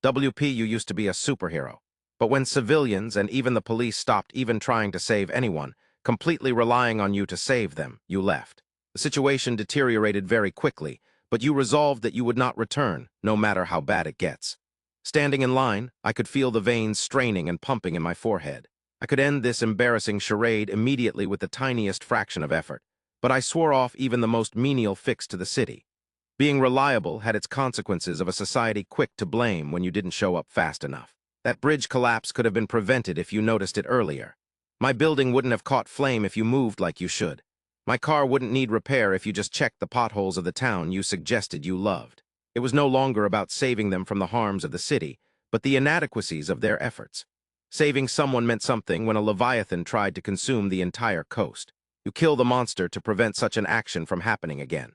WP, you used to be a superhero. But when civilians and even the police stopped even trying to save anyone, completely relying on you to save them, you left. The situation deteriorated very quickly, but you resolved that you would not return, no matter how bad it gets. Standing in line, I could feel the veins straining and pumping in my forehead. I could end this embarrassing charade immediately with the tiniest fraction of effort, but I swore off even the most menial fix to the city. Being reliable had its consequences of a society quick to blame when you didn't show up fast enough. That bridge collapse could have been prevented if you noticed it earlier. My building wouldn't have caught flame if you moved like you should. My car wouldn't need repair if you just checked the potholes of the town you suggested you loved. It was no longer about saving them from the harms of the city, but the inadequacies of their efforts. Saving someone meant something when a leviathan tried to consume the entire coast. You kill the monster to prevent such an action from happening again.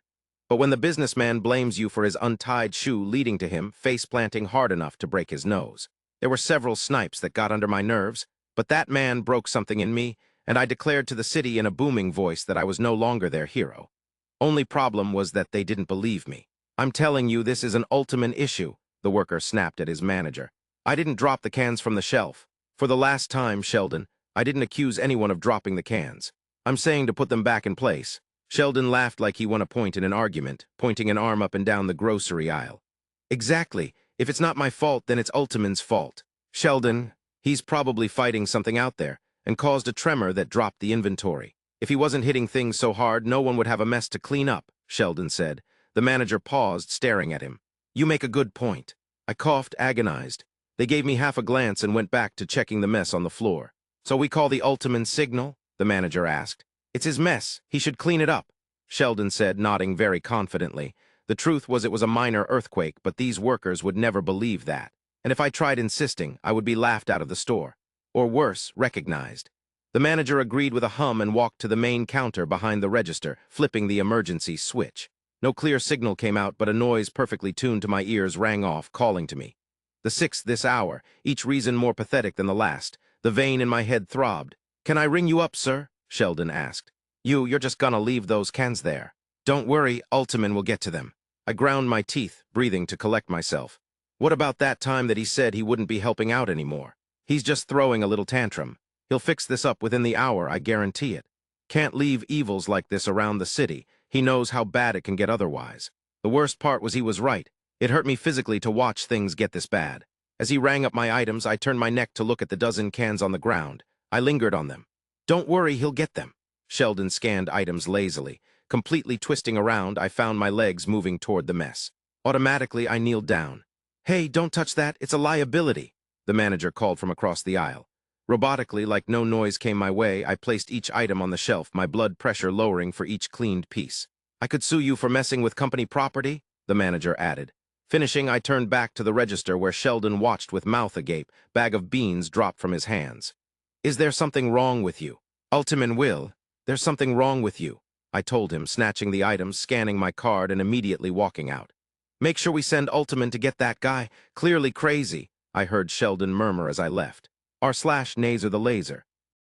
But when the businessman blames you for his untied shoe leading to him face-planting hard enough to break his nose. There were several snipes that got under my nerves, but that man broke something in me, and I declared to the city in a booming voice that I was no longer their hero. Only problem was that they didn't believe me. "I'm telling you, this is an ultimate issue," the worker snapped at his manager. "I didn't drop the cans from the shelf. For the last time, Sheldon, I didn't accuse anyone of dropping the cans. I'm saying to put them back in place." Sheldon laughed like he won a point in an argument, pointing an arm up and down the grocery aisle. "Exactly. If it's not my fault, then it's Ultiman's fault. Sheldon, he's probably fighting something out there, and caused a tremor that dropped the inventory. If he wasn't hitting things so hard, no one would have a mess to clean up," Sheldon said. The manager paused, staring at him. "You make a good point." I coughed, agonized. They gave me half a glance and went back to checking the mess on the floor. "So we call the Ultiman signal?" the manager asked. "It's his mess. He should clean it up," Sheldon said, nodding very confidently. The truth was it was a minor earthquake, but these workers would never believe that. And if I tried insisting, I would be laughed out of the store. Or worse, recognized. The manager agreed with a hum and walked to the main counter behind the register, flipping the emergency switch. No clear signal came out, but a noise perfectly tuned to my ears rang off, calling to me. The sixth this hour, each reason more pathetic than the last. The vein in my head throbbed. "Can I ring you up, sir?" Sheldon asked. You're just gonna leave those cans there." "Don't worry, Ultiman will get to them." I ground my teeth, breathing to collect myself. What about that time that he said he wouldn't be helping out anymore? He's just throwing a little tantrum. He'll fix this up within the hour, I guarantee it. Can't leave evils like this around the city. He knows how bad it can get otherwise. The worst part was he was right. It hurt me physically to watch things get this bad. As he rang up my items, I turned my neck to look at the dozen cans on the ground. I lingered on them. "Don't worry, he'll get them." Sheldon scanned items lazily. Completely twisting around, I found my legs moving toward the mess. Automatically, I kneeled down. "Hey, don't touch that. It's a liability," the manager called from across the aisle. Robotically, like no noise came my way, I placed each item on the shelf, my blood pressure lowering for each cleaned piece. "I could sue you for messing with company property," the manager added. Finishing, I turned back to the register where Sheldon watched with mouth agape, bag of beans dropped from his hands. "Is there something wrong with you?" "Ultiman will. There's something wrong with you," I told him, snatching the items, scanning my card, and immediately walking out. "Make sure we send Ultiman to get that guy. Clearly crazy," I heard Sheldon murmur as I left. R/Naser the laser.